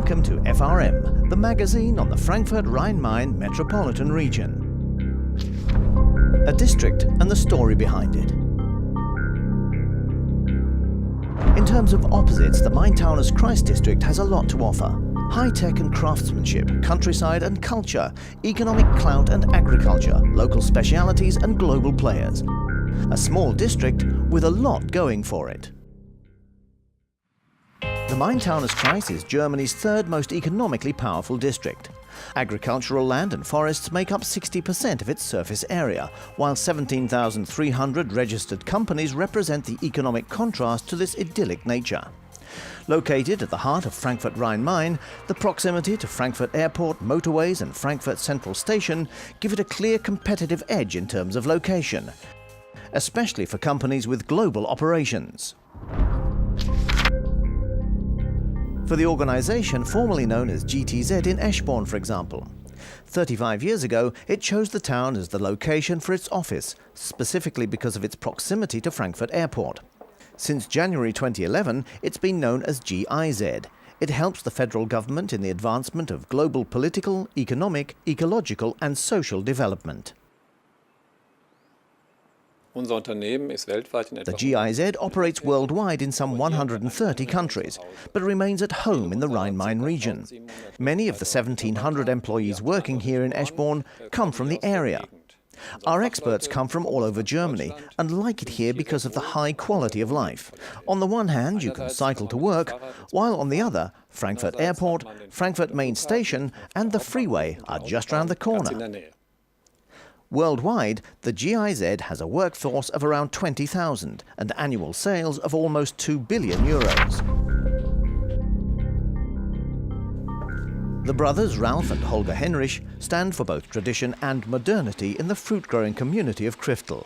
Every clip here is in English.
Welcome to FRM, the magazine on the Frankfurt-Rhein-Main metropolitan region. A district and the story behind it. In terms of opposites, the Main-Taunus-Kreis district has a lot to offer. High-tech and craftsmanship, countryside and culture, economic clout and agriculture, local specialities and global players. A small district with a lot going for it. The Main-Taunus-Kreis is Germany's third most economically powerful district. Agricultural land and forests make up 60% of its surface area, while 17,300 registered companies represent the economic contrast to this idyllic nature. Located at the heart of Frankfurt-Rhein-Main, the proximity to Frankfurt Airport, motorways and Frankfurt Central Station give it a clear competitive edge in terms of location, especially for companies with global operations. For the organization formerly known as GTZ in Eschborn, for example. 35 years ago, it chose the town as the location for its office, specifically because of its proximity to Frankfurt Airport. Since January 2011, it's been known as GIZ. It helps the federal government in the advancement of global political, economic, ecological and social development. The GIZ operates worldwide in some 130 countries, but remains at home in the Rhine-Main region. Many of the 1,700 employees working here in Eschborn come from the area. Our experts come from all over Germany and like it here because of the high quality of life. On the one hand, you can cycle to work, while on the other, Frankfurt Airport, Frankfurt Main Station and the freeway are just round the corner. Worldwide, the GIZ has a workforce of around 20,000 and annual sales of almost 2 billion euros. The brothers Ralf and Holger Henrich stand for both tradition and modernity in the fruit-growing community of Kriftel.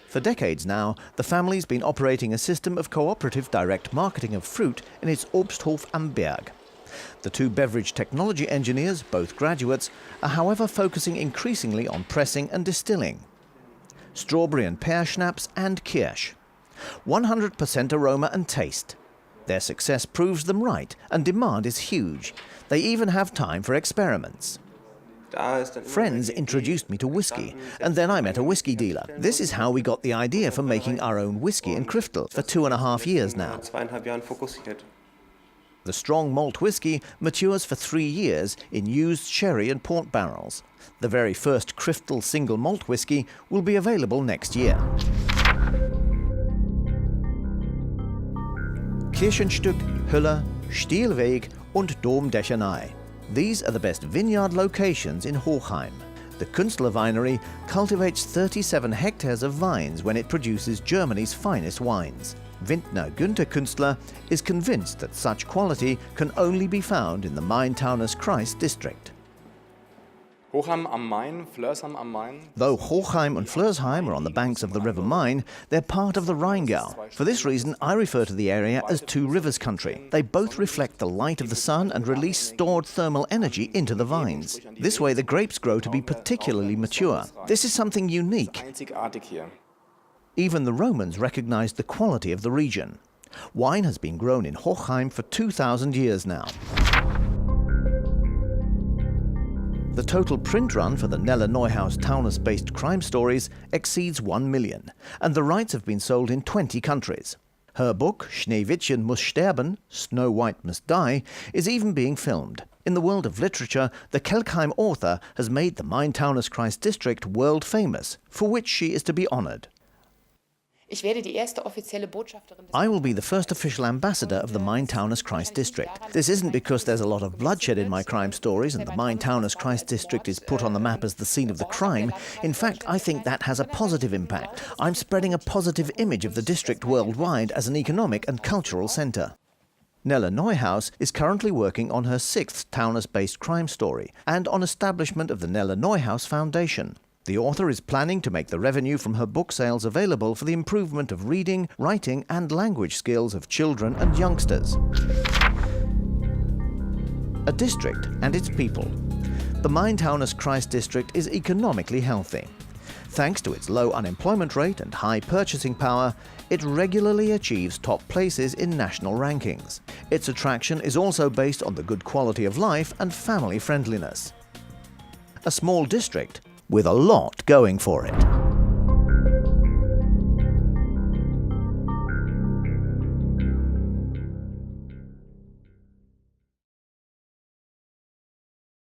For decades now, the family's been operating a system of cooperative direct marketing of fruit in its Obsthof am Berg. The two beverage technology engineers, both graduates, are however focusing increasingly on pressing and distilling. Strawberry and pear schnapps and kirsch. 100% aroma and taste. Their success proves them right and demand is huge. They even have time for experiments. Friends introduced me to whiskey, and then I met a whiskey dealer. This is how we got the idea for making our own whiskey in Kriftel for 2.5 years now. The strong malt whiskey matures for 3 years in used sherry and port barrels. The very first Kriftel single malt whiskey will be available next year. Kirchenstück, Hülle, Stielweg und Domdechanei. These are the best vineyard locations in Hochheim. The Künstler Winery cultivates 37 hectares of vines when it produces Germany's finest wines. Vintner Günther Künstler is convinced that such quality can only be found in the Main-Taunus-Kreis district. Though Hochheim and Flörsheim are on the banks of the River Main, they're part of the Rheingau. For this reason, I refer to the area as two rivers country. They both reflect the light of the sun and release stored thermal energy into the vines. This way the grapes grow to be particularly mature. This is something unique. Even the Romans recognized the quality of the region. Wine has been grown in Hochheim for 2,000 years now. The total print run for the Nele Neuhaus Taunus-based crime stories exceeds 1 million, and the rights have been sold in 20 countries. Her book, Schneewittchen muss sterben, Snow White Must Die, is even being filmed. In the world of literature, the Kelkheim author has made the Main-Taunus-Kreis district world famous, for which she is to be honored. I will be the first official ambassador of the Main-Taunus-Kreis district. This isn't because there's a lot of bloodshed in my crime stories and the Main-Taunus-Kreis district is put on the map as the scene of the crime. In fact, I think that has a positive impact. I'm spreading a positive image of the district worldwide as an economic and cultural centre. Nele Neuhaus is currently working on her 6th Taunus-based crime story and on establishment of the Nele Neuhaus Foundation. The author is planning to make the revenue from her book sales available for the improvement of reading, writing and language skills of children and youngsters. A district and its people. The Main-Taunus-Kreis district is economically healthy. Thanks to its low unemployment rate and high purchasing power, it regularly achieves top places in national rankings. Its attraction is also based on the good quality of life and family friendliness. A small district with a lot going for it.